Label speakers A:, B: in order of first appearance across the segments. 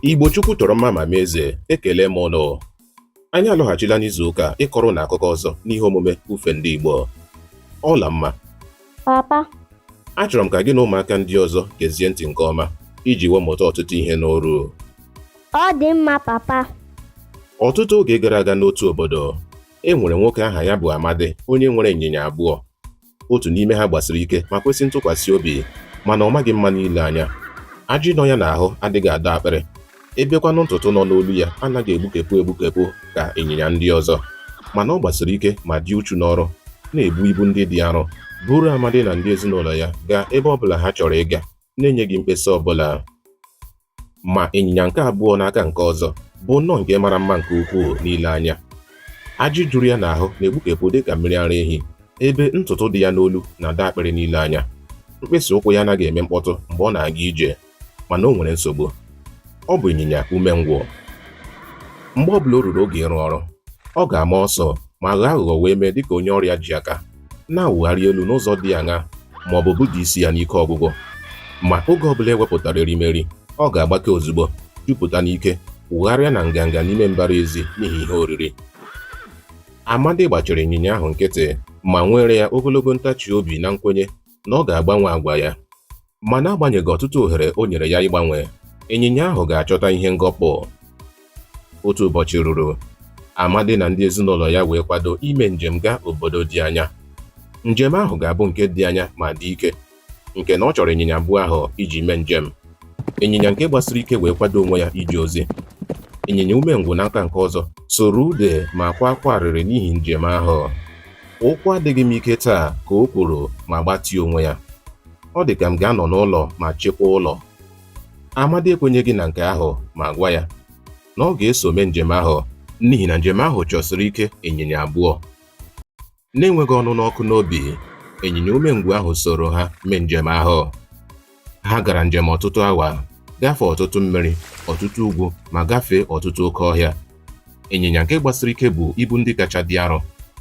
A: Igbo Chukwu tọrọ mma ma mee eze, ekele m ụnụ. Anyị alọghachila n'izu ụka ịkọrọ na akụkọ ọzọ n'ihe omume ufe ndị Igbo. Ọla mma.
B: Papa.
A: Achọrọ m ka gị na ụmụaka ndị ọzọ gezie ntị nke ọma iji wee mụta ọtụtụ ihe n'ọrụ.
B: Ọ dị mma, papa.
A: Ọtụtụ oge gara aga n'otu obodo, e nwere nwoke aha ya bụ Amadi, onye nwere ịnyịnya abụọ. Otu n'ime ha gbasiri ike ma kwesị ntụkwasị obi, mana ọ maghị mma n'ile anya. Ajị nọ ya n'ahụ adịghị adọ akpịrị. Ebekwanụ ntụtụ nọ n'olu ya anaghị egbukepụ ka ịnyịnya ndị ọzọ. Mana ọ gbasiri ike ma dị uchu n'ọrụ, na-ebu ibu ndị dị arọ, buru Amadi na ndị ezinụlọ ya gaa ebe ọbụla ha chọrọ ịga, na-enyeghị mkpesa ọbụla. Ma ịnyịnya nke abụọ n'aka nke ọzọ bụ nnọọ nke mara mma nke ukwuu n'ile anya. Ajị juru ya n'ahụ na-egbukepụ dịka mmiri ara ehi, ebe ntụtụ dị ya n'olu na-ada akpịrị n'ile anya. Mkpịsị ụkwụ ya anaghị eme mkpọtụ mgbe ọ na-aga ije, mana o nwere nsogbu. Ọ bụ ịnyịnya umengwụ. Mgbe ọbụla o ruru oge ịrụ ọrụ, ọ ga-ama ọsọ ma ghọọ aghụghọ wee mee dịka onye ọrịa ji aka, na-awụgharị elu n'ụzọ dị aṅa ma ọ bụ buda isi ya n'ike ọgwụgwụ. Ma oge ọbụla ewepụtara erimeri, ọ ga-agbake ozugbo, jupụta n'ike, wụgharịa na nganga n'ime mbara ezi n'ihi ihe oriri. Amadi gbachiri ịnyịnya ahụ nkịtị ma nwere ya ogologo ntachi obi na nkwenye na ọ ga-agbanwe agwa ya. Mana agbanyeghị ọtụtụ ohere o nyere ya ịgbanwe, ịnyịnya ahụ ga-achọta ihe ngọpụ. Otu ụbọchị ruru, Amadi na ndị ezinụlọ ya wee kwado ime njem gaa obodo dị anya. Njem ahụ ga-abụ nke dị anya ma dị ike, nke na ọ chọrọ ịnyịnya abụọ ahụ iji mee njem. Ịnyịnya nke gbasiri ike wee kwado onwe ya ije ozi. Ịnyịnya umengwụ n'aka nke ọzọ soro ude ma kwa akwa arịrị n'ihi njem ahụ. Ụkwụ adịghị m ike taa, ka o kwuru ma gbatie onwe ya. Ọ dị ka m ga-anọ n'ụlọ ma chekwaa ụlọ. Amadi ekwenyeghị na nke ahụ ma gwa ya na ọ ga-eso mee njem ahụ n'ihi na njem ahụ chọsiri ike ịnyịnya abụọ. Na-enweghị ọnụ n'ọkụ n'obi, ịnyịnya umengwụ ahụ soro ha mee njem ahụ. Ha gara njem ọtụtụ awa, gafee ọtụtụ mmiri, ọtụtụ ugwu ma gafee ọtụtụ oke ọhịa. Ịnyịnya nke gbasiri ike bụ ibu ndị kacha dị arọ,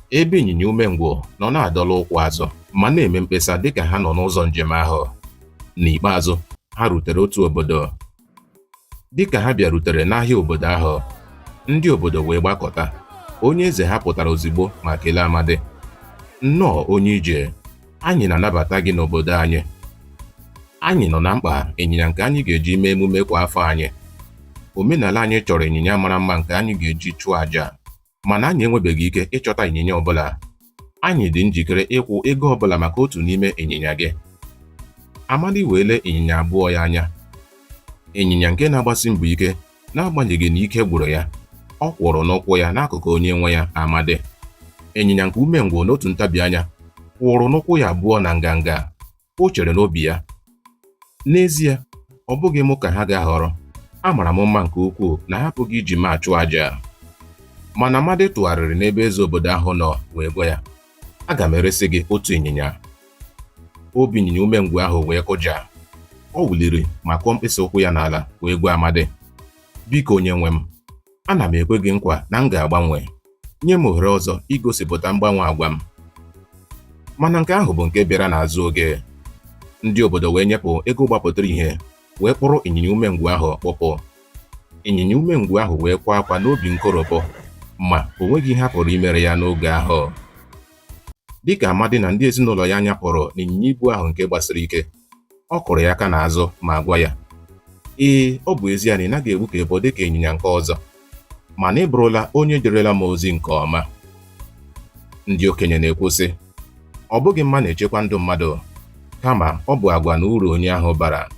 A: ebe ịnyịnya umengwụ nọ na-adọla ụkwụ azụ ma na-eme mkpesa dịka ha nọ n'ụzọ njem ahụ. N'ikpeazụ, ha rutere otu obodo. Dịka ha bịarutere n'ahịa obodo ahụ, ndị obodo wee gbakọta. Onye eze ha pụtara ozigbo ma kelee Amadi. Nnọọ onye ije, anyị na-anabata gị n'obodo anyị. Anyị nọ na mkpa ịnyịnya nke anyị ga-eji mee emume kwa afọ anyị. Omenala anyị chọrọ ịnyịnya mara mma nke anyị ga-eji chụọ àjà, mana anyị enwebeghị ike ịchọta ịnyịnya ọbụla. Anyị dị njikere ịkwụ ego ọbụla maka otu n'ime ịnyịnya gị. Amadi wee lee ịnyịnya abụọ ya anya. Ịnyịnya nke na-agbasi mbọ ike n'agbanyeghị na ike gwụrụ ya, ọ kwụrụ n'ụkwụ ya n'akụkụ onye nwe ya, Amadi. Ịnyịnya nke umengwụ n'otu ntabi anya kwụrụ n'ụkwụ ya abụọ na nganga. O chere n'obi ya, n'ezie, ọ bụghị mụ ka ha ga-ahọrọ. Amara m mma nke ukwuu na hapụghị iji m achụ àjà. Mana Amadi tụgharịrị n'ebe eze obodo ahụ nọ wee gwa ya, aga m eresi gị otu ịnyịnya. Obi ịnyịnya umengwụ ahụ wee kụja. Ọ wuliri ma kụọ mkpịsị ụkwụ ya n'ala wee gwa Amadi, biko onye nwe m, ana m ekwe gị nkwa na m ga-agbanwe. Nye m ohere ọzọ igosipụta mgbanwe agwa m. Mana nke ahụ bụ nke bịara n'azụ oge. Ndị obodo wee nyepụ ego gbapụtara ihe wee kpụrụ ịnyịnya umengwụ ahụ kpụpụ. Ịnyịnya umengwụ ahụ wee kwa akwa n'obi nkoropụ, ma o nweghị ihe a pụrụ imere ya n'oge ahụ. Dịka Amadi na ndị ezinụlọ ya nyapụrụ n'ịnyịnya ibu ahụ nke gbasiri ike, ọ kụrụ ya aka n'azụ ma gwa ya, ee, ọ bụ ezie na ị naghị egbukepụ dịka ịnyịnya nke ọzọ, mana ị bụrụla onye jerela m ozi nke ọma. Ndị okenye na-ekwu sị, ọ bụghị mma na-echekwa ndụ mmadụ, kama ọ bụ agwa na uru onye ahụ bara.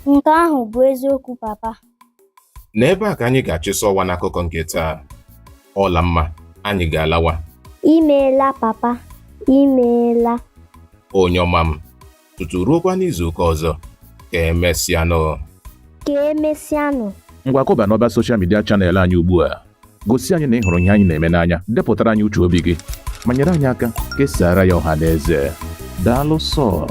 B: Nke ahụ bụ eziokwu, papa.
A: N'ebe a ka anyị ga-achịsọ ọwa n'akụkọ nke taa. Ọla mma, anyị ga-alawa.
B: Imeela, papa. Imeela.
A: Onye ọma m, tutu ruokwa n'izu ụka ọzọ, ka emesịanụ.
B: Ka emesịanụ.
C: Ngwa kọba n'ọba soshal midia chanel anyị ugbu a. Gosi anyị na ị hụrụ ihe anyị na-eme n'anya, depụtara anyị uche obi gị, ma nyere anyị aka kesara ya ọha na eze. Daalụ sọ.